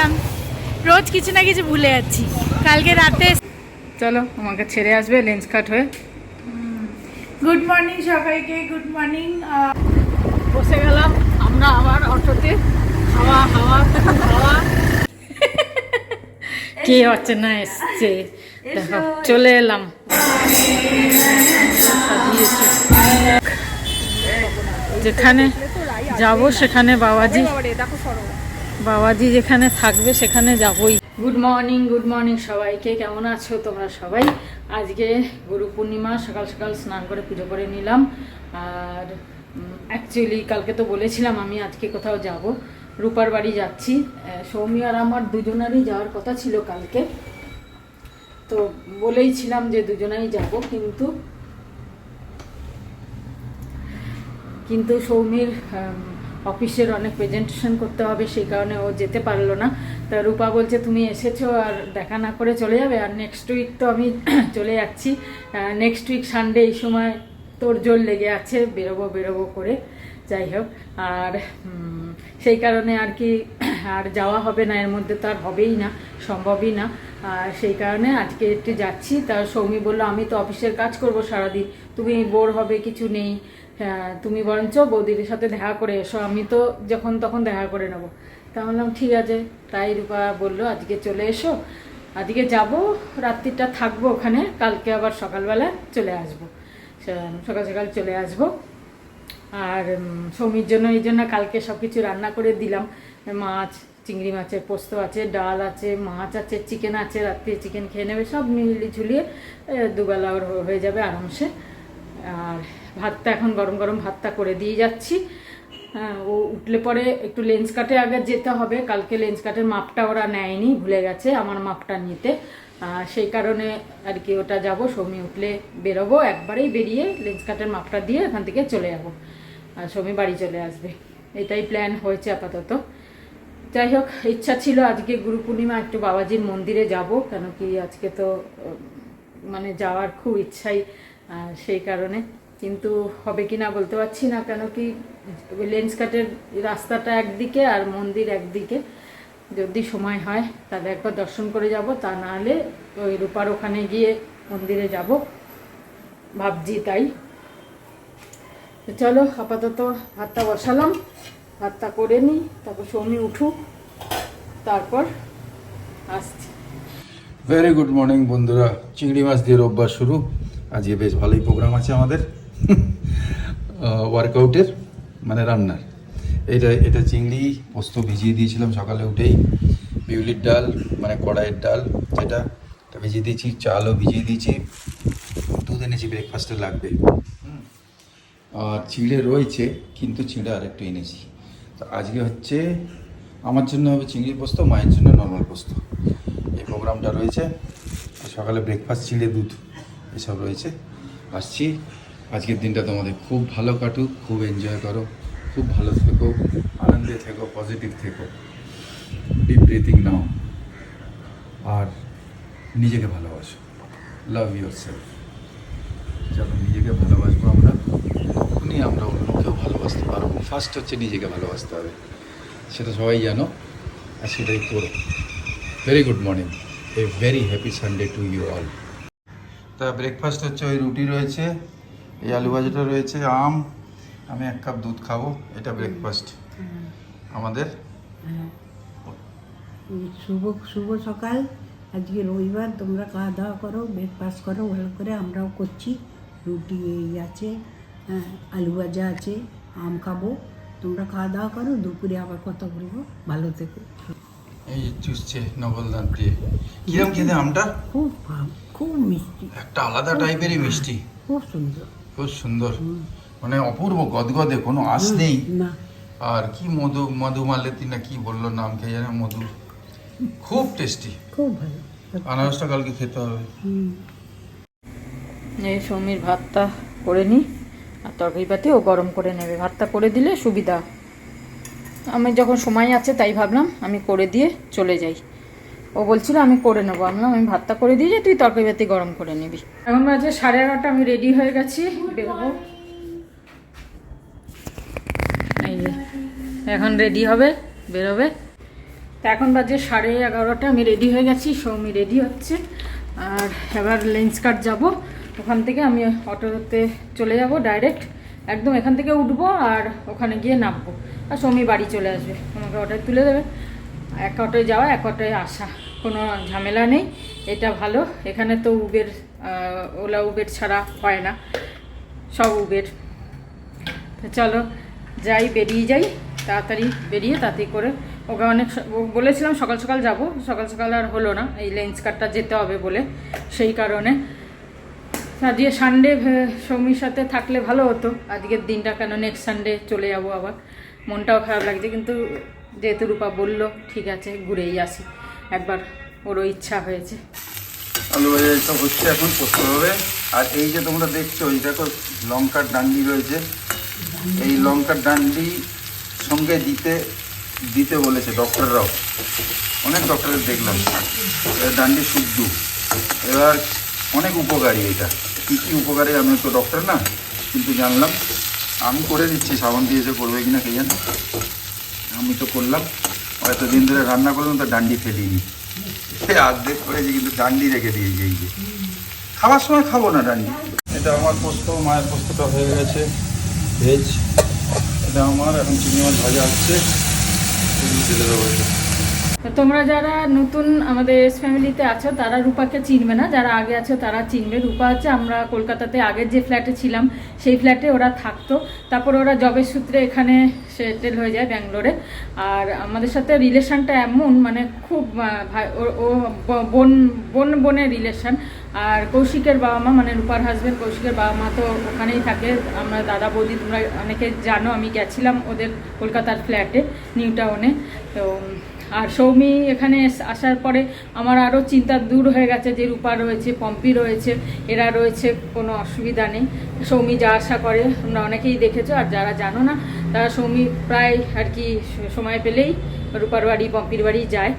বললাম রোজ কিছু না কিছু ভুলে যাচ্ছি। কালকে রাতে চলো আমাকে ছেড়ে আসবে লেন্স কাট হয়ে। গুড মর্নিং সবাইকে, গুড মর্নিং। বসে গেলাম আমরা আবার অটোতে, হাওয়া হাওয়া হাওয়া। কে অচেনা এসছে দেখো, চলে এলাম। যেখানে যাব সেখানে বাবাজি যেখানে থাকবে সেখানে যাবই। গুড মর্নিং সবাইকে, কেমন আছো তোমরা সবাই? আজকে গুরু পূর্ণিমা, সকাল সকাল স্নান করে পুজো করে নিলাম। আর অ্যাকচুয়ালি কালকে তো বলেছিলাম আমি আজকে কোথাও যাব, রূপার বাড়ি যাচ্ছি। সৌমি আর আমার দুজনারই যাওয়ার কথা ছিল কালকে, তো বলেইছিলাম যে দুজনাই যাব, কিন্তু সৌমির অফিসের অনেক প্রেজেন্টেশন করতে হবে, সেই কারণে ও যেতে পারলো না। তা রূপা বলছে তুমি এসেছো আর দেখা না করে চলে যাবে, আর নেক্সট উইক তো আমি চলে যাচ্ছি। নেক্সট উইক সানডে এই সময় তোর জোর লেগে আছে বেরোবো করে, যাই হোক। আর সেই কারণে আর কি আর যাওয়া হবে না, এর মধ্যে তো আর হবেই না, সম্ভবই না। আর সেই কারণে আজকে একটু যাচ্ছি। তার সৌমি বললো আমি তো অফিসের কাজ করব সারাদিন, তুমি বোর হবে, কিছু নেই, তুমি বরঞ্চ বৌদির সাথে দেখা করে এসো, আমি তো যখন তখন দেখা করে নেবো। তা বললাম ঠিক আছে। তাই রূপা বললো আজকে চলে এসো, আজকে যাব, রাত্রিটা থাকবো ওখানে, কালকে আবার সকালবেলা চলে আসবো, সকাল সকাল চলে আসবো। আর সৌমির জন্য এই জন্য কালকে সব কিছু রান্না করে দিলাম। মাছ, চিংড়ি মাছের পোস্ত আছে, ডাল আছে, মাছ আছে, চিকেন আছে, রাত্রে চিকেন খেয়ে নেবে, সব মিলিয়ে ঝুলিয়ে দুবেলা ওর হয়ে যাবে আরামসে। আর ভাতটা এখন গরম গরম ভাতটা করে দিয়ে যাচ্ছি। ও উঠলে পরে একটু লেন্স কাটে আগে যেতে হবে, কালকে লেন্স কাটের মাপটা ওরা নেয়নি, ভুলে গেছে আমার মাপটা নিতে, সেই কারণে আর কি ওটা যাব। সৌমি উঠলে বেরোবো, একবারেই বেরিয়ে লেন্স কাটের মাপটা দিয়ে এখান থেকে চলে যাবো, আর সৌমি বাড়ি চলে আসবে, এটাই প্ল্যান হয়েছে আপাতত। যাই হোক, ইচ্ছা ছিল আজকে গুরু পূর্ণিমা একটু বাবাজির মন্দিরে যাব, কেন কি আজকে তো মানে যাওয়ার খুব ইচ্ছাই, সেই কারণে। কিন্তু হবে কি না বলতে পারছি না, কেন কি লেন্স কাটের রাস্তাটা একদিকে আর মন্দির একদিকে, যদি সময় হয় তাহলে একবার দর্শন করে যাব, তা না হলে ওই রূপার ওখানে গিয়ে মন্দিরে যাব ভাবছি। তাই চলো আপাতত ভাতটা বসালাম, ভাতটা করে নিই, তারপর সৌমি উঠুক, তারপর আসছি। ভেরি গুড মর্নিং বন্ধুরা, চিংড়ি মাছ দিয়ে রোববার শুরু। আজকে বেশ ভালোই প্রোগ্রাম আছে আমাদের ওয়ার্কআউটের, মানে রান্নার। এটা চিংড়ি পোস্ত ভিজিয়ে দিয়েছিলাম সকালে উঠেই, বিউলির ডাল মানে কড়াইয়ের ডাল যেটা ভিজিয়ে দিয়েছি, চালও ভিজিয়ে দিয়েছি, দুধ এনেছি ব্রেকফাস্টে লাগবে। আর চিড়ে রয়েছে, কিন্তু চিড়ে আর একটু এনেছি। তো আজকে হচ্ছে আমার জন্য হবে চিংড়ি পোস্ত, মায়ের জন্য নর্মাল পোস্ত, এই প্রোগ্রামটা রয়েছে। সকালে ব্রেকফাস্ট চিড়ে দুধ এসব রয়েছে। আসছি, আজকের দিনটা তোমাদের খুব ভালো কাটুক, খুব এনজয় করো, খুব ভালো থেকো, আনন্দে থেকো, পজিটিভ থেকো, ডিপ ব্রিথিং নাও, আর নিজেকে ভালোবাসো, লাভ ইউর সেলফ। যখন নিজেকে ভালোবাসবো আমরা, তখনই আমরা অন্যকেও ভালোবাসতে পারবো। ফার্স্ট হচ্ছে নিজেকে ভালোবাসতে হবে, সেটা সবাই জানো, আর সেটাই করো। Very good morning, a very happy Sunday to you all. তা ব্রেকফাস্ট হচ্ছে ওই রুটি রয়েছে, এই আলু ভাজাটা রয়েছে, আম, আমি 1 কাপ দুধ খাবো, এটা ব্রেকফাস্ট আমাদের। শুভ সকাল। আজকে রবিবার, তোমরা খাওয়া দাওয়া করো, ব্রেকফাস্ট করো ভালো করে, আমরাও করছি। রুটি এই আছে, আলু ভাজা আছে, আম খাবো, তোমরা খাওয়া দাওয়া করো, দুপুরে আবার কথা বলবো। ভালো থেকো। এই চুষছে নবলদান দিয়ে, কিরম খেতে আমটা? খুব মিষ্টি, একটা আলাদা টাইপেরই মিষ্টি, খুব সুন্দর, খুব সুন্দর, মানে অপূর্ব গদগদে, কোনো আঁশ নেই। না, আর কি মধু মালতী না কি বললো নাম, খেয়ে জানে, মধু, খুব টেস্টি, খুব ভালো। আনারসটা কালকে খেতে হবে। এই সৌমির ভাতটা করে নিই, আর তরকারি পাতি ও গরম করে নেবে, ভাতটা করে দিলে সুবিধা। আমি যখন সময় আছে তাই ভাবলাম আমি করে দিয়ে চলে যাই, ও বলছিল আমি করে নেবো, আমি ভাতটা করে দিয়ে যাই, তুই তরকারি পাতি গরম করে নিবি। এখন বাজে 11:30, আমি রেডি হয়ে গেছি, বেরোবো। এই যে এখন রেডি হবে, বেরোবে। তো এখন বাজে 11:30, আমি রেডি হয়ে গেছি, সৌমি রেডি হচ্ছে। আর এবার লেন্স কাট যাব, ওখান থেকে আমি অটোতে চলে যাব ডাইরেক্ট, একদম এখান থেকে উঠবো আর ওখানে গিয়ে নামবো, আর সৌমি বাড়ি চলে আসবে, আমাকে অটোয় তুলে দেবে। এক অটোয় যাওয়া, এক অটোয় আসা, কোনো ঝামেলা নেই, এটা ভালো। এখানে তো উবের, ওলা উবের ছাড়া হয় না, সব উবের। তো চলো যাই, বেরিয়ে যাই, তাড়াতাড়ি বেরিয়ে তাড়াতাড়ি করে। ওকে অনেক বলেছিলাম সকাল সকাল যাব, সকাল সকাল আর হলো না, এই লেন্স কাটটা যেতে হবে বলে, সেই কারণে। আজকে সানডে সৌমির সাথে থাকলে ভালো হতো আজকের দিনটা, কেন নেক্সট সানডে চলে যাবো আবার। মনটাও খারাপ লাগছে, কিন্তু যেহেতু রূপা বললো ঠিক আছে ঘুরেই আসি একবার, ওরও ইচ্ছা হয়েছে। আলু ভাজা সব হচ্ছে, এখন করতে হবে। আর এই যে তোমরা দেখছো, এই দেখো লঙ্কার ডান্ডি রয়েছে, এই লঙ্কার ডান্ডি সঙ্গে দিতে বলেছে ডক্টররাও, অনেক ডক্টরের দেখলাম ডান্ডি শুদ্ধ। এবার অনেক উপকারী, এটা কী কী উপকারী আমি তো ডক্টর না, কিন্তু জানলাম। আমি করে দিচ্ছি, সাবান দিয়ে এসে করবে কিনা কে জানে, আমি তো করলাম। এতদিন ধরে রান্না করলাম তো ডান্ডি ফেলিনি, অর্ধেক করেছি কিন্তু ডান্ডি রেখে দিয়েছি। এই যে খাবার সময় খাবো না ডান্ডি। এটা আমার পোস্ত, মায়ের পোস্তটা হয়ে গেছে ভেজ, এটা আমার এখন চিংড়ি মাছ ভাজা হচ্ছে, ঢেলে দেবো এটা। তো তোমরা যারা নতুন আমাদের এস ফ্যামিলিতে আছো তারা রূপাকে চিনবে না, যারা আগে আছো তারা চিনবে। রূপা হচ্ছে, আমরা কলকাতাতে আগের যে ফ্ল্যাটে ছিলাম সেই ফ্ল্যাটে ওরা থাকতো, তারপর ওরা জবের সূত্রে এখানে সেটেল হয়ে যায় ব্যাঙ্গালোরে। আর আমাদের সাথে রিলেশনটা এমন, মানে খুব ও বোনের রিলেশন। আর কৌশিকের বাবা মা, মানে রূপার হাজব্যান্ড কৌশিকের বাবা মা তো ওখানেই থাকে, আমরা দাদা বৌদি তোমরা অনেকে জানো, আমি গেছিলাম ওদের কলকাতার ফ্ল্যাটে নিউ টাউনে। তো আর সৌমি এখানে আসার পরে আমার আরও চিন্তা দূর হয়ে গেছে যে রূপা রয়েছে, পম্পি রয়েছে, এরা রয়েছে, কোনো অসুবিধা নেই। সৌমি যা আশা করে তোমরা অনেকেই দেখেছো, আর যারা জানো না তারা সৌমি প্রায় আর কি সময় পেলেই রূপার বাড়ি, পম্পির বাড়ি যায়।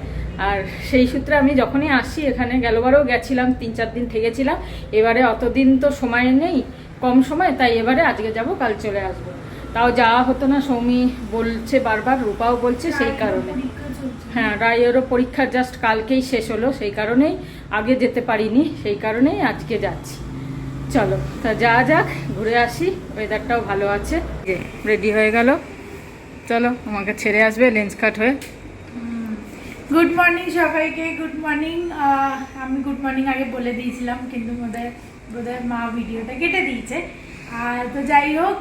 আর সেই সূত্রে আমি যখনই আসি এখানে, গেলবারেও গেছিলাম, 3-4 দিন থেকেছিলাম। এবারে অতদিন তো সময় নেই, কম সময়, তাই এবারে আজকে যাব, কাল চলে আসবো। তাও যাওয়া হতো না, সৌমি বলছে বারবার, রূপাও বলছে, সেই কারণে। হ্যাঁ, রায়েরও পরীক্ষা জাস্ট কালকেই শেষ হলো, সেই কারণেই আগে যেতে পারিনি, সেই কারণেই আজকে যাচ্ছি। চলো তা যা যাক, ঘুরে আসি, ওয়েদারটাও ভালো আছে। রেডি হয়ে গেল, চলো আমাকে ছেড়ে আসবে লেন্স কাট হয়ে। গুড মর্নিং সবাইকে, গুড মর্নিং। আমি গুড মর্নিং আগে বলে দিয়েছিলাম, কিন্তু বোধহয় মা ভিডিওটা কেটে দিয়েছে। তো যাই হোক,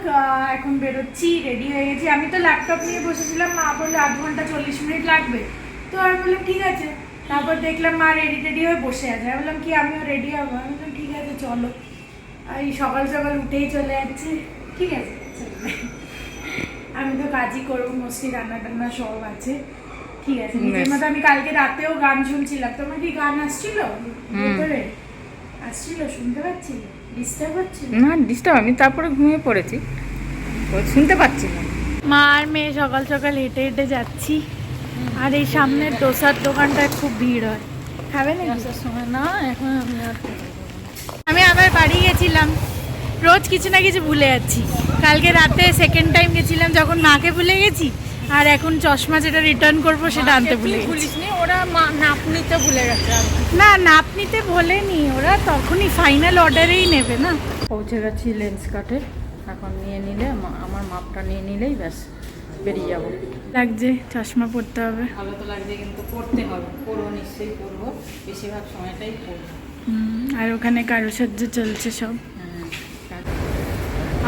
এখন বেরোচ্ছি, রেডি হয়ে গেছি। আমি তো ল্যাপটপ নিয়ে বসেছিলাম, মা বললো 8 ঘন্টা 40 মিনিট লাগবে, তো আমি বললাম ঠিক আছে। তারপর দেখলাম মা রেডি হয়ে বসে আছে, আমি বললাম কি আমিও রেডি হবো, আমি বললাম ঠিক আছে চলো। এই সকাল সকাল উঠেই চলে যাচ্ছি, ঠিক আছে আমি তো কাজই করবো, মোস্টলি রান্না টান্না সব আছে, ঠিক আছে। নিজের মতো আমি কালকে রাতেও গান শুনছিলাম, তোমার কি গান আসছিল ভেতরে? আসছিল, শুনতে পাচ্ছি? ডিস্টার্ব হচ্ছে না, ডিস্টার্ব, আমি তারপরে ঘুমিয়ে পড়েছি, শুনতে পাচ্ছি না। মা আর মেয়ে সকাল সকাল হেঁটে হেঁটে যাচ্ছি। আর এই সামনের ডোসার দোকানটায় খুব ভিড় হয়, খাবে না? আসার সময় না, এখন আমি আবার বাড়ি গেছিলাম, রোজ কিছু না কিছু ভুলে যাচ্ছি। কালকে রাতে সেকেন্ড টাইম গেছিলাম, যখন মাকে ভুলে গেছি। আর এখন চশমা যেটা রিটার্ন করবো সেটা আনতে ভুলে গেছি। ওরা নাপ নিতে ভুলে গেছে। না, নাপ নিতে ভোলেনি, ওরা তখনই ফাইনাল অর্ডারেই নেবে না। পৌঁছে গেছি লেন্স কাটে, এখন নিয়ে নিলে, আমার মাপটা নিয়ে নিলেই ব্যাস বেরিয়ে যাবো। লাগছে, চশমা পরতে হবে। ভালো তো লাগছে, কিন্তু পড়তে হবে, পড়বো নিশ্চয়ই পড়বো, বেশিরভাগ সময়টাই পড়বো। আর ওখানে কারুসাজ্য চলছে সব।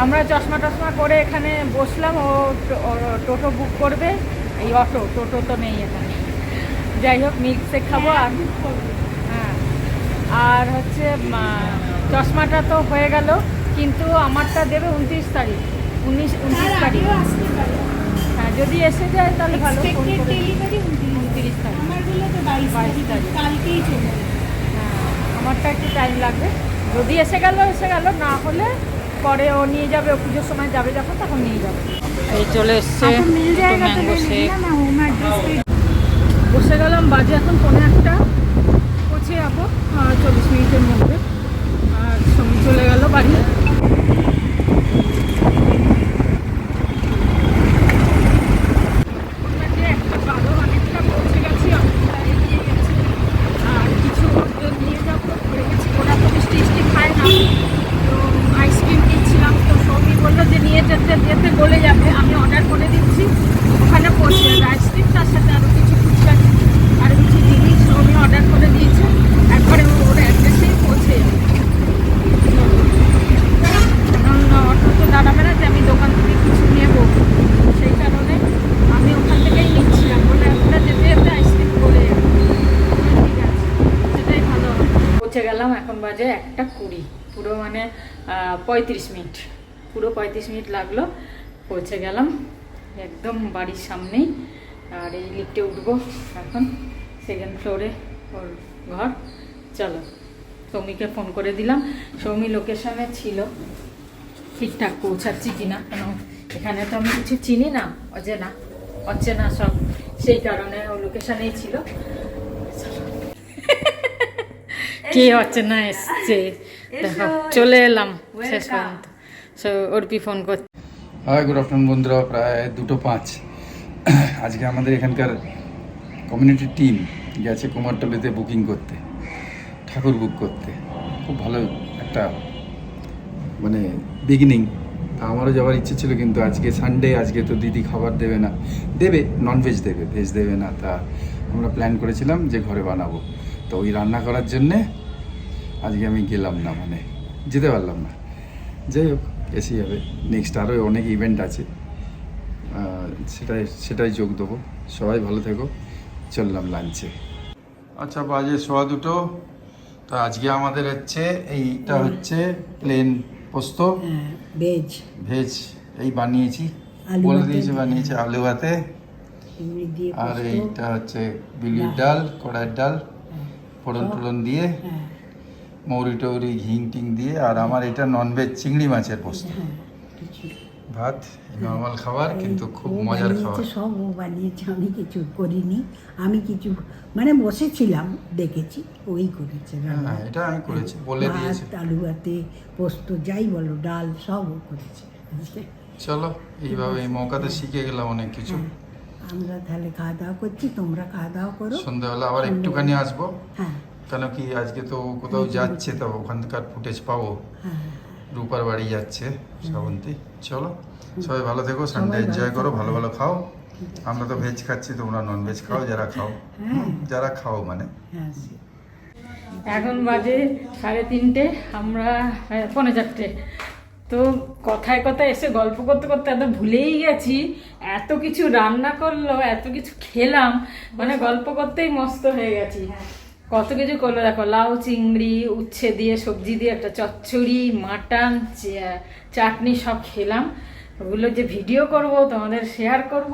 আমরা চশমা টশমা করে এখানে বসলাম, ও টোটো বুক করবে, এই টোটো তো নেই এখানে। যাই হোক, মিল্কশেক খাবো। আর হ্যাঁ, আর হচ্ছে চশমাটা তো হয়ে গেল, কিন্তু আমারটা দেবে 29 তারিখ। 29 তারিখ, হ্যাঁ, যদি এসে যায় তাহলে ভালো। 29 তারিখ, 22 তারিখ, হ্যাঁ, আমারটা একটু টাইম লাগবে। যদি এসে গেল, না হলে পরে ও নিয়ে যাবে, ও পুজোর সময় যাবে যখন, তখন নিয়ে যাবে। এই চলে এসছে ম্যাঙ্গো শেক, বসে গেলাম। বাজে এখন 1:45, পৌঁছে যাবো 40 মিনিটের মধ্যে। আর সঙ্গে চলে গেল বাড়ি। একটা ভালো অনেকটা পৌঁছে গেছি, বাজে 1:20, পুরো মানে 35 মিনিট, পুরো 35 মিনিট লাগলো, পৌঁছে গেলাম একদম বাড়ির সামনেই। আর এই লিফটে উঠবো এখন, 2nd ফ্লোরে ওর ঘর। চলো, সৌমিকে ফোন করে দিলাম, সৌমি লোকেশনে ছিল, ঠিকঠাক পৌঁছাচ্ছি কিনা, কেন এখানে তো আমি কিছু চিনি না, অচেনা সব, সেই কারণে ও লোকেশনেই ছিল। কে অচেনা এসছে দেখো, চলে এলাম শেষ পর্যন্ত। সো অর্পি ফোন করছে। হাই, গুড আফটারনুন বন্ধুরা, প্রায় 2:05। আজকে আমাদের এখানকার কমিউনিটি টিম গেছে কুমারটুলিতে বুকিং করতে, ঠাকুর বুক করতে। খুব ভালো একটা মানে বিগিনিং। আমারও যাওয়ার ইচ্ছে ছিল, কিন্তু আজকে সানডে, আজকে তো দিদি খাবার দেবে না, দেবে ননভেজ দেবে, ভেজ দেবে না। তা আমরা প্ল্যান করেছিলাম যে ঘরে বানাবো, তো ওই রান্না করার জন্যে আজকে আমি গেলাম না, মানে যেতে পারলাম না। যাই হোক, এসেই হবে। নেক্সট আরও অনেক ইভেন্ট আছে, সেটাই যোগ দেবো। সবাই ভালো থেকো, চললাম লাঞ্চে। আচ্ছা, বাজে 2:15। তো আজকে আমাদের হচ্ছে এইটা হচ্ছে প্লেন পোস্ত, ভেজ এই বানিয়েছি, বলে দিয়েছি বানিয়েছি, আলু ভাতে। আর এইটা হচ্ছে বিউলির ডাল, কড়াইয়ের ডাল, ফোড়ন টোড়ন দিয়ে, মৌরি টৌরি ঘিং টিং দিয়ে। আর আমার এটা ননভেজ চিংড়ি মাছের পোস্ত, ভাত, নর্মাল খাবার, কিন্তু খুব মজার খাবার। সব ও বানিয়েছে, আমি কিছু করিনি। আমি কিছু মানে বসেছিলাম, দেখেছি, ওই করেছে। হ্যাঁ, এটা আমি করেছি, বলে দিয়েছি। আলু ভাতে, পোস্ত, যাই বলো, ডাল, সব ও করেছে। চলো, এইভাবে এই মৌকাতে শিখে গেলাম অনেক কিছু। আমরা তাহলে খাওয়া দাওয়া করছি, তোমরা খাওয়া দাওয়া করো। সন্ধ্যাবেলা আবার একটুখানি আসবো, হ্যাঁ, কেন কি আজকে তো কোথাও যাচ্ছে, তো ওখানকার ফুটেজ পাবো। হ্যাঁ, রূপার বাড়ি যাচ্ছে শ্রাবন্তী। চলো, সবাই ভালো থেকো, সানডে এনজয় করো, ভালো ভালো খাও। আমরা তো ভেজ খাচ্ছি, তোমরা নন ভেজ খাও, যারা খাও, যারা খাও মানে। হ্যাঁ। এখন বাজে 3:30, আমরা 4:45। তো কথায় কথায় এসে গল্প করতে করতে এত ভুলেই গেছি, এত কিছু রান্না করলো, এত কিছু খেলাম, মানে গল্প করতেই মস্ত হয়ে গেছি। কত কিছু করলো দেখো, লাউ চিংড়ি, উচ্ছে দিয়ে, সবজি দিয়ে একটা চচ্চড়ি, মাটন, চাটনি, সব খেলাম। ওগুলো যে ভিডিও করব, তোমাদের শেয়ার করব,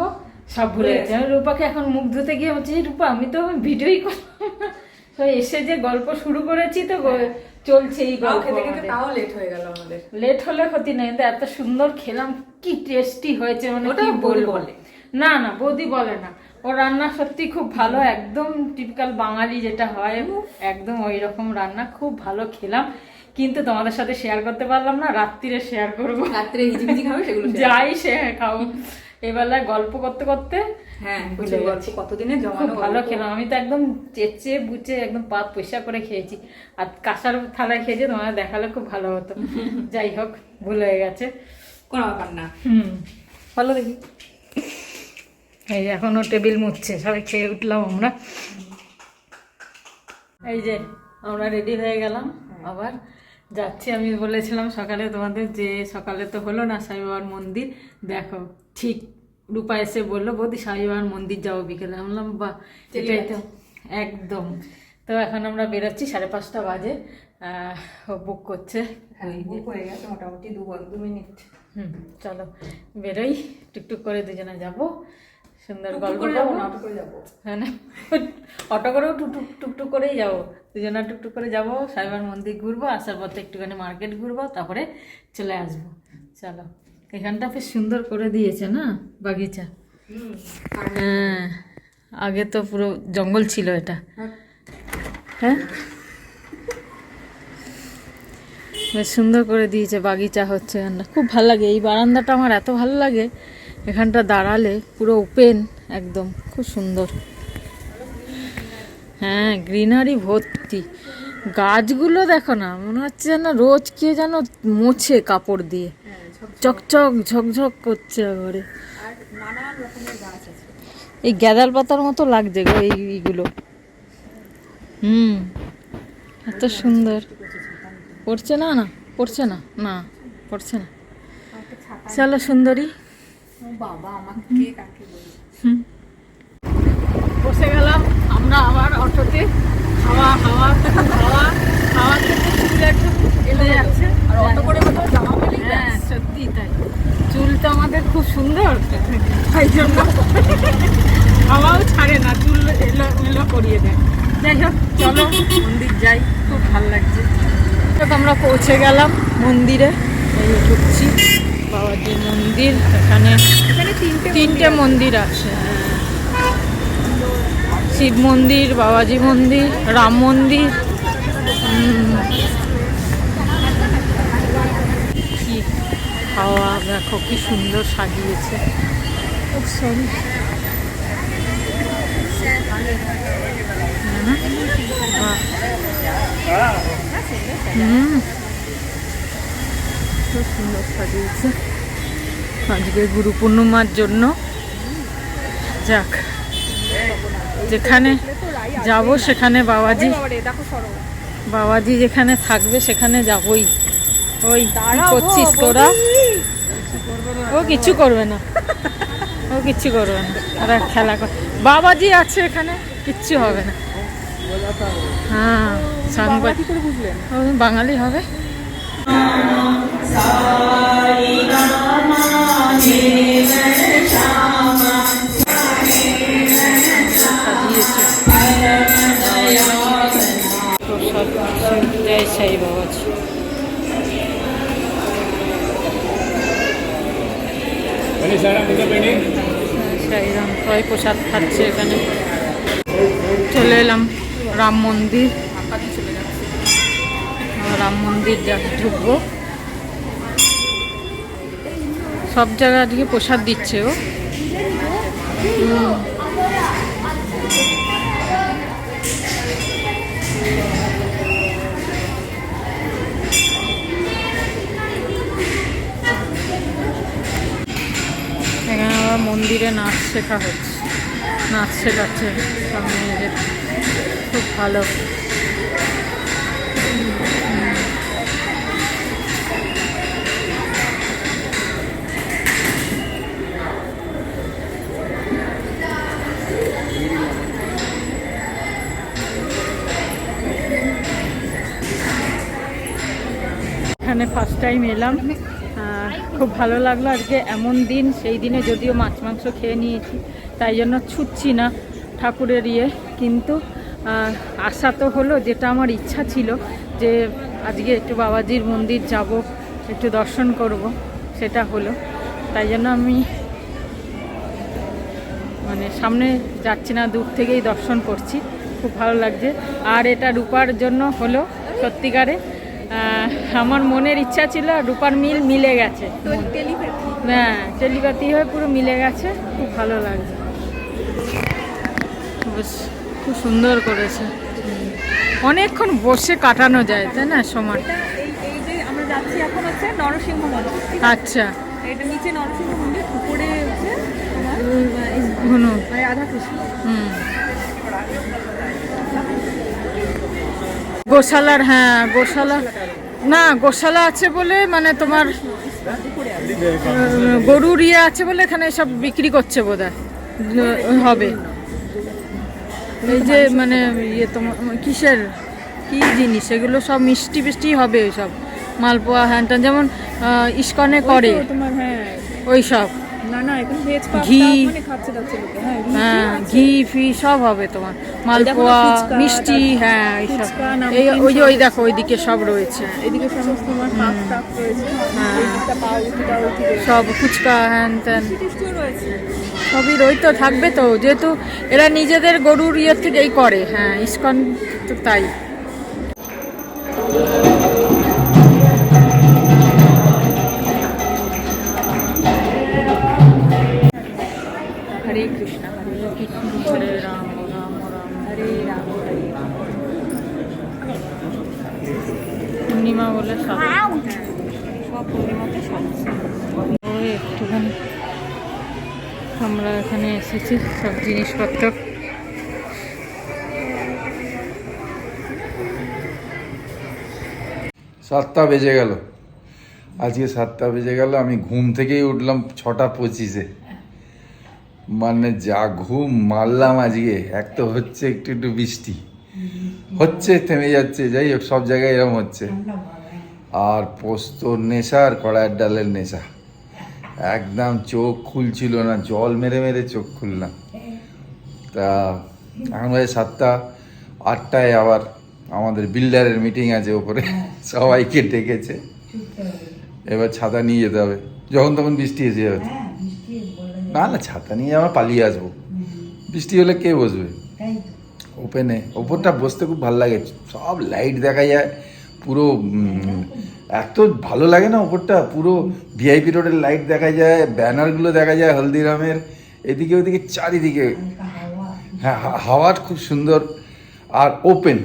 সব ভুলে গেছি। আমি রূপাকে এখন মুখ ধুতে গিয়ে বলছি, রূপা আমি তো ভিডিওই করলাম না। তো এসে যে গল্প শুরু করেছি, তো চলছে এই গল্প। তাও লেট হয়ে গেল আমাদের। লেট হলে ক্ষতি নেই, কিন্তু এত সুন্দর খেলাম, কি টেস্টি হয়েছে, মানে ওটা কি বলবো। বলে না না, বৌদি বলে না, ও রান্না সত্যি খুব ভালো, একদম টিপিক্যাল বাঙালি যেটা হয়, একদম ওই রকম রান্না, খুব ভালো খেলাম। কিন্তু তোমাদের সাথে শেয়ার করতে পারলাম না, রাত্রিরে শেয়ার করবো, রাত্রে হিজিবিজি খাবে সেগুলো যাই সে খাও। এবেলায় গল্প করতে করতে হ্যাঁ, ভুলে গল্প গেছি। কতদিনে খুব জমানো ভালো গল্প। খেলাম, আমি তো একদম চেঁচে বুচে একদম পাত পয়সা করে খেয়েছি। আর কাঁসার থালায় খেয়েছি, তোমার দেখালে খুব ভালো হতো। যাই হোক, ভুল হয়ে গেছে, কোনো ব্যাপার না। ভালো দেখি। এই যে এখনো টেবিল মুছছে, সবাই খেয়ে উঠলাম আমরা। এই যে আমরা রেডি হয়ে গেলাম, আবার যাচ্ছি। আমি বলেছিলাম সকালে তোমাদের, যে সকালে তো হলো না সাই বাবার মন্দির, দেখো ঠিক রূপা এসে বললো, বৌদি সাই বাবার মন্দির যাবো বিকেলে। আমি বললাম বাহ, এটাই তো একদম। তো এখন আমরা বেরোচ্ছি, 5:30 বাজে, ও বুক করছে। বুক হয়ে গেছে মোটামুটি 2 মিনিট। চলো বেরোই, টুকটুক করে দুজনে যাবো, সুন্দর গল্প করে করবো। যাবো না, অটো করে যাবো। হ্যাঁ না, অটো করেও টুকটুক করেই যাবো, দুজনে টুকটুক করে যাবো, সাইবার মন্দির ঘুরবো, আসার পথে একটুখানি মার্কেট ঘুরবো, তারপরে চলে আসবো। চলো, এখানটা বেশ সুন্দর করে দিয়েছে না বাগিচা। হ্যাঁ, আগে তো পুরো জঙ্গল ছিল এটা। হ্যাঁ, বেশ সুন্দর করে দিয়েছে, বাগিচা হচ্ছে এখানটা, খুব ভালো লাগে। এই বারান্দাটা আমার এত ভালো লাগে, এখানটা দাঁড়ালে পুরো ওপেন একদম, খুব সুন্দর। হ্যাঁ, গ্রিনারি ভর্তি, গাছগুলো দেখো না, মনে হচ্ছে যেন রোজ কে যেন মোছে কাপড় দিয়ে, চকচক ঝকঝক করছে ঘরে। এই গ্যাদাল পাতার মতো লাগছে গো এইগুলো। এত সুন্দর। পড়ছে না, না পড়ছে না, না পড়ছে না। চলো সুন্দরী, বাবা আমাকে কাকে বলি। বসে গেলাম আমরা আবার অটোতে। হাওয়া থেকে চুল একদম এলে যাচ্ছে। আর অত করে কোথাও জামা পেলেই হ্যাঁ সত্যি তাই, চুল তো আমাদের খুব সুন্দর, তাই জন্য হাওয়াও ছাড়ে না, চুল এলো এলো করিয়ে দেয়। যাই হোক চলো মন্দির যাই, খুব ভালো লাগছে। তো আমরা পৌঁছে গেলাম মন্দিরে, এই ঢুকছি বাবাজির মন্দির। এখানে তিনটে মন্দির আছে, শিব মন্দির, বাবাজি মন্দির, রাম মন্দির। কি হাওয়া দেখো, কি সুন্দর সাজিয়েছে। সরি খুব সুন্দর সাজিয়েছে আজকে গুরু পূর্ণিমার জন্য। যাক, যেখানে যাব সেখানে বাবাজি, বাবাজি যেখানে থাকবে সেখানে যাবই। ওই কি করছিস তোরা? ও কিচ্ছু করবে না, ও কিচ্ছু করবে না, ওরা খেলা কর। বাবাজি আছে এখানে, কিচ্ছু হবে না। হ্যাঁ ও বাঙালি হবে। জয় সাই বাবাজি। সাইরাম সবাই প্রসাদ খাচ্ছে এখানে। চলে এলাম রাম মন্দির, রাম মন্দির ঢুকবো। সব জায়গায় আজকে প্রসাদ দিচ্ছে ও। এখানে আবার মন্দিরে নাচ শেখা হচ্ছে, নাচ শেখাচ্ছে সব মেয়েদের, খুব ভালো। এখানে ফার্স্ট টাইম এলাম, খুব ভালো লাগলো। আজকে এমন দিন, সেই দিনে যদিও মাছ মাংস খেয়ে নিয়েছি, তাই জন্য ছুটছি না ঠাকুরের ইয়ে, কিন্তু আশা তো হলো, যেটা আমার ইচ্ছা ছিল যে আজকে একটু বাবাজির মন্দির যাব, একটু দর্শন করব, সেটা হলো। তাই জন্য আমি মানে সামনে যাচ্ছি না, দূর থেকেই দর্শন করছি, খুব ভালো লাগছে। আর এটা রূপার জন্য হলো, সত্যিকারে আমার মনের ইচ্ছা ছিল, রূপার মিলে গেছে, হ্যাঁ টেলিপ্যাথি হয়ে পুরো মিলে গেছে, খুব ভালো লাগছে। বেশ খুব সুন্দর করেছে, অনেকক্ষণ বসে কাটানো যায়, তাই না সময়। এই যে আমরা যাচ্ছি এখন হচ্ছে নরসিংহ মন্দির। আচ্ছা, এটা নিচে নরসিংহ মন্দির, উপরে হচ্ছে ঘুনু রাধা কৃষ্ণ। গোশালার, হ্যাঁ গোশালা, না গোশালা আছে বলে, মানে তোমার গরুর ইয়ে আছে বলে এখানে সব বিক্রি করছে বোধহয় হবে। এই যে মানে ইয়ে তোমার কিসের কি জিনিস এগুলো, সব মিষ্টি ফিষ্টি হবে, ওই সব মালপোয়া হ্যান ত্যান, যেমন ইস্কনে করে তোমার হ্যাঁ ওই সব না এখানে ভেজ ঘি, মানে খাচ্ছে দাচ্ছে লোকে। হ্যাঁ ঘি ফি সব হবে তোমার, মালপোয়া মিষ্টি, হ্যাঁ এইসব। এই ওই যে ওই দেখো ওইদিকে সব রয়েছে, এদিকে সমস্ত তোমার পাক টাক রয়েছে, এইদিকটা পাউরুটি টাউরুটি রয়েছে, সব ফুচকা হ্যান ত্যান মিষ্টিও রয়েছে। সবই রইতো, থাকবে তো, যেহেতু এরা নিজেদের গরুর ইয়ের থেকেই করে। হ্যাঁ ইস্কন তো তাই। হরে কৃষ্ণ হরে কৃষ্ণ হরে রাম রাম রাম হরে রাম হরে রাম। পূর্ণিমা বলে সব পূর্ণিমাতে সব ওই একটুখানি আমরা এখানে এসেছি, সব জিনিসপত্র সাতটা বেজে গেল, আজকে 7টা বেজে গেল। আমি ঘুম থেকেই উঠলাম 6:25-এ, মানে যা ঘুম মারলাম আজকে। এক তো হচ্ছে একটু বৃষ্টি, হচ্ছে, থেমে যাচ্ছে, যাই হোক সব জায়গায় এরকম হচ্ছে। ঠান্ডা ভাব, হ্যাঁ। আর পোস্তর নেশা আর কড়াইয়ের ডালের নেশা, একদম চোখ খুলছিল না, জল মেরে মেরে চোখ খুললাম। তা এখন বাজে 7টা, 8টায় আবার আমাদের বিল্ডারের মিটিং আছে ওপরে, সবাইকে ডেকেছে। এবার ছাতা নিয়ে যেতে হবে, যখন তখন বৃষ্টি এসে যাবে। হ্যাঁ, বৃষ্টি বলে না না, ছাতা নিয়ে আমরা পালিয়ে আসবো, বৃষ্টি হলে কে বসবে তাই তো। ওপেনে? ওপরটা বসতে খুব ভালো লাগে, সব লাইট দেখা যায় পুরো, এত ভালো লাগে না ওপরটা, পুরো ভিআইপি রোডের লাইট দেখা যায়, ব্যানারগুলো দেখা যায় হলদিরামের, এদিকে ওদিকে চারিদিকে। হালকা হাওয়া। হ্যাঁ, হাওয়া খুব সুন্দর আর ওপেন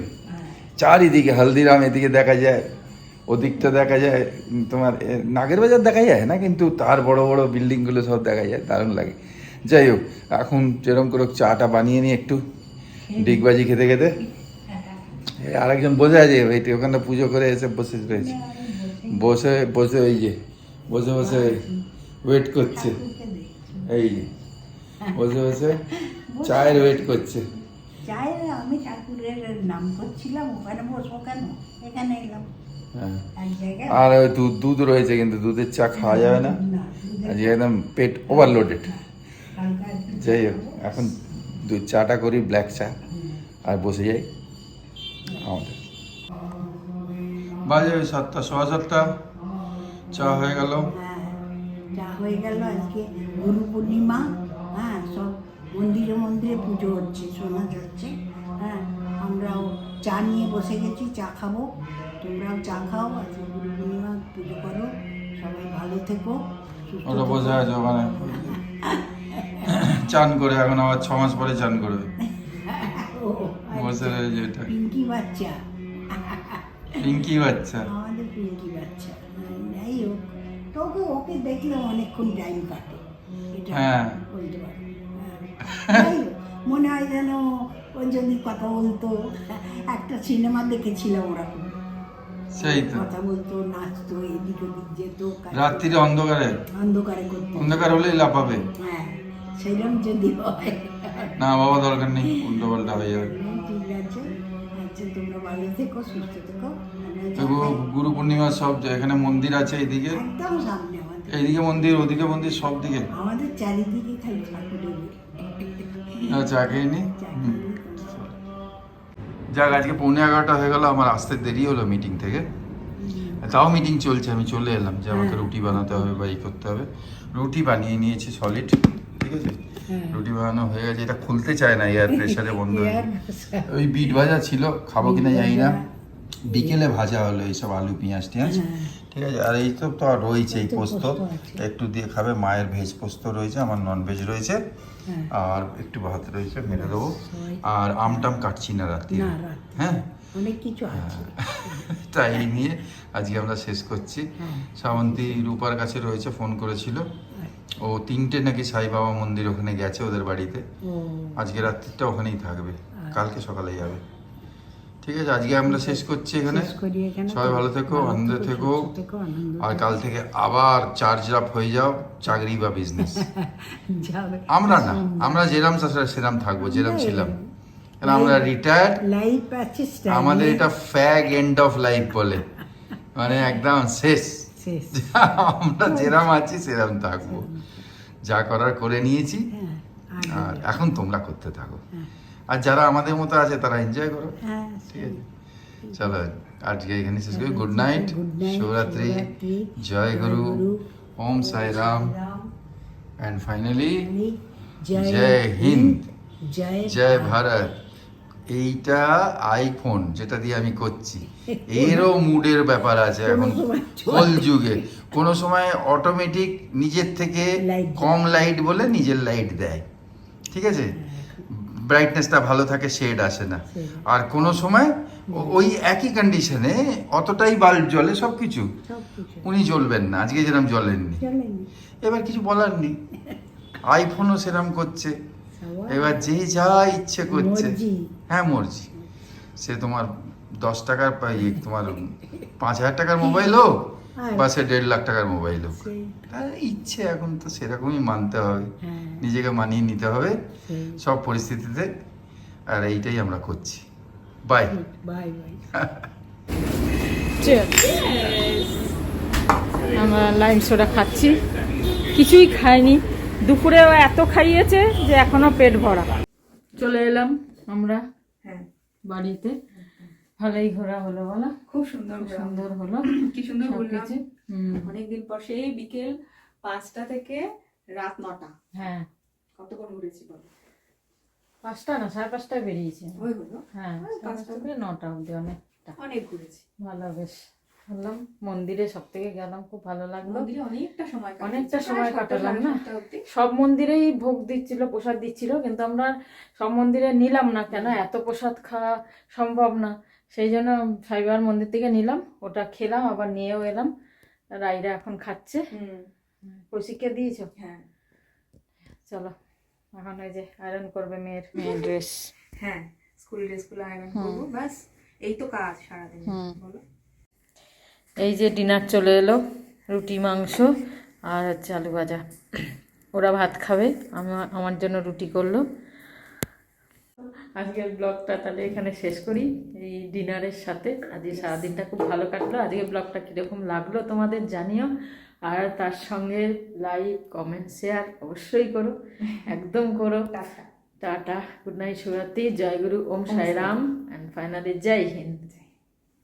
চারিদিকে। হলদিরাম এদিকে দেখা যায়, ওদিকটা দেখা যায় তোমার নাগের বাজার দেখা যায় না, কিন্তু তার বড় বড় বিল্ডিংগুলো সব দেখা যায়, দারুণ লাগে। যাই হোক, এখন যেরকম করে চাটা বানিয়ে নিই একটু, ডিগবাজি খেতে খেতে। এই আরেকজন বসে আছে ওইটি, ওখানে পুজো করে এসে বসে রয়েছে, বসে বসে ওই যে বসে বসে ওয়েট করছে, এই যে বসে বসে চায়ের ওয়েট করছে। চায়ের আমি ঠাকুরের নাম করছিলাম, ওখানে বসবো কেন, এখানে এলাম হ্যাঁ, এক জায়গায়। আর ওই দুধ রয়েছে, কিন্তু দুধের চা খাওয়া যাবে না, না, দুধের আজকে একদম পেট ওভারলোডেড। হালকা একটু যাই হোক, এখন চাটা করি ব্ল্যাক চা, আর বসে যাই আমাদের। বাজে ওই 7টা, 7:15, চা হয়ে গেল। হ্যাঁ, যা হয়ে গেল। আজকে গুরু পূর্ণিমা, হ্যাঁ, সব মন্দিরে মন্দিরে পুজো হচ্ছে, শোনা যাচ্ছে। হ্যাঁ, আমরাও চা নিয়ে বসে গেছি, চা খাবো, তোমরাও চা খাও। আজকে গুরু পূর্ণিমা, পুজো করো, সবাই ভালো থেকো, সুস্থ ওটা বসে থেকো। আছে ওখানে চান করে, এখন আবার 6 মাস পরে চান করবে, ও, বসে রয়েছে এটা। পিঙ্কি বাচ্চা, পিঙ্কি বাচ্চা। আমাদের পিঙ্কি বাচ্চা। যাই হোক, তোকে ওকে দেখলে অনেকক্ষণ টাইম কাটে, এটা হ্যাঁ। বলতে পারো। হ্যাঁ। যাই হোক, মনে হয় যেন ওই যদি কথা বলতো, একটা সিনেমা দেখেছিলাম ওরকম, সেই তো, কথা বলতো, নাচতো, এদিক ওদিক যেত, রাত্রিরে অন্ধকারে, অন্ধকারে করতো। অন্ধকার হলেই লাফাবে। হ্যাঁ, সেইরকম যদি হয়। না বাবা, দরকার নেই, উল্টো পাল্টা হয়ে যাবে। ঠিক আছে, আচ্ছা, তোমরা ভালো থেকো, সুস্থ থেকো। তো গুরু পূর্ণিমার সব এখানে মন্দির আছে, এইদিকে একদম সামনে আমাদের, এইদিকে মন্দির, ওদিকে মন্দির, সব দিকে। আমাদের চারিদিকে খালি ঠাকুরের চা খেয়ে নি। যাক, আজকে 11:45 হয়ে গেল, আমার আসতে দেরি হলো মিটিং থেকে, তাও মিটিং চলছে, আমি চলে এলাম যে আমাকে রুটি বানাতে হবে বা এই করতে হবে। রুটি বানিয়ে নিয়েছি সলিড, ঠিক আছে, রুটি বানানো হয়ে গেছে। এটা খুলতে চায় না, এয়ার প্রেশারে বন্ধ হয়ে যায়। ওই বিট ভাজা ছিল, খাবো কিনা জানি না, বিকেলে ভাজা হলো এইসব আলু পেঁয়াজ টিয়াজ, ঠিক আছে। আর এই তো আর রয়েছে এই পোস্ত, একটু দিয়ে খাবে, মায়ের ভেজ পোস্ত রয়েছে, আমার নন ভেজ রয়েছে, আর একটু ভাত রয়েছে, মেরে দেবো। আর আমটাম কাটছি না রাত্রি, না, রাত্রে। হ্যাঁ, অনেক কিছু আছে। তাই নিয়ে আজকে আমরা শেষ করছি। শ্রাবন্তী রূপার কাছে রয়েছে, ফোন করেছিল, ও 3টে নাকি সাই বাবা মন্দির ওখানে গেছে ওদের বাড়িতে, ও, আজকে রাত্রিটা ওখানেই থাকবে, কালকে সকালে যাবে। ঠিক আছে, আজকে আমরা শেষ করছি এখানে। শেষ করি এখানে। সবাই ভালো থেকো, আনন্দে থেকো, সুস্থ থেকো, আনন্দ আর কাল থেকে আবার চার্জ আপ হয়ে যাও, চাকরি বা বিজনেস। যাবে। আমরা না, আমরা যেরাম সেরাম থাকবো, যেরাম ছিলাম, কারণ আমরা রিটায়ার্ড। লাইফ আছে, আমাদের এটা ফ্যাগ এন্ড অফ লাইফ বলে, মানে একদম শেষ। শেষ। আমরা যেরাম আছি সেরাম থাকবো, যা করার করে নিয়েছি, আর এখন তোমরা করতে থাকো। আর যারা আমাদের মতো আছে তারা এনজয় করো, হ্যাঁ, ঠিক আছে। চলো আজকে এখানে শেষ করি। গুড নাইট, শিবরাত্রি, জয় গুরু, ওম সাই রাম, অ্যান্ড ফাইনালি জয় হিন্দ, জয় ভারত। এইটা আইফোন যেটা দিয়ে আমি করছি, এরও মুডের ব্যাপার আছে এখন কল যুগে। কোনো সময় অটোমেটিক নিজের থেকে কম লাইট বলে নিজের লাইট দেয়, ঠিক আছে, ব্রাইটনেসটা ভালো থাকে, শেড আসে না। আর কোনো সময় ওই একই কন্ডিশনে অতটাই বাল্ব জ্বলে, সব কিছু উনি জ্বলবেন না, আজকে যেরকম জ্বলেননি, এবার কিছু বলার নেই, আইফোনও সেরকম করছে, এবার যে যা ইচ্ছে করছে। হ্যাঁ, মর্জি, সে তোমার 10 টাকার তোমার 5,000 টাকার মোবাইল হোক, বা সে 1.5 লাখ টাকার মোবাইল হোক, তার ইচ্ছে এখন তো সেরকমই মানতে হবে, নিজেকে মানিয়ে নিতে হবে সব পরিস্থিতিতে, আর এইটাই আমরা করছি। বাই। Bye bye. আমরা লাইম সোডা খাচ্ছি, কিছুই খাইনি, দুপুরেও এত খাইয়েছে যে এখনো পেট ভরা। চলে এলাম আমরা হ্যাঁ, বাড়িতে, ভালোই ঘোরা হলো বলো? খুব সুন্দর খুব ঘোরা। সুন্দর হলো কি সুন্দর ঘুরলাম সবকিছু। অনেকদিন পর, সেই বিকেল 5টা থেকে রাত 9টা। হ্যাঁ, কতক্ষণ ঘুরেছি বলো? 5টা না 5:30টায় বেরিয়েছে। ওই হলো, হ্যাঁ, 5টা থেকে 9টা অবধি অনেকটা অনেক ঘুরেছি। ভালো, বেশ বললাম। মন্দিরে সব থেকে গেলাম, খুব ভালো লাগলো। মন্দিরে অনেকটা সময় কাটালাম। অনেকটা সময় প্রায় 7টা, কাটালাম না? 7:30 অবধি। সব মন্দিরেই ভোগ দিচ্ছিল, প্রসাদ দিচ্ছিল, কিন্তু আমরা সব মন্দিরে নিলাম না, কেন এত প্রসাদ খাওয়া সম্ভব না। সেই জন্য সাইবার মন্দির থেকে নিলাম, ওটা খেলাম, আবার নিয়েও এলাম। রাইরা এখন খাচ্ছে। হুম, কৌশিককে দিয়েছো? হ্যাঁ চলো, এখন ওই যে আয়রন করবে মেয়ের ড্রেস। হ্যাঁ, স্কুল ড্রেসগুলো আয়রন করবো, ব্যাস এই তো কাজ সারাদিন। বলো। এই যে ডিনার চলে এলো, রুটি মাংস আর হচ্ছে আলু ভাজা। ওরা ভাত খাবে, আমার জন্য রুটি করলো। আজকের ব্লগটা তাহলে এখানে শেষ করি এই ডিনারের সাথে। আজকে সারাদিনটা খুব ভালো কাটলো। আজকে ব্লগটা কীরকম লাগলো তোমাদের জানিও, আর তার সঙ্গে লাইক কমেন্ট শেয়ার অবশ্যই করো, একদম করো। টাটা, গুড নাইট, শুভরাত্রি, জয় গুরু, ওম সাই রাম, অ্যান্ড ফাইনালি জয় হিন্দ।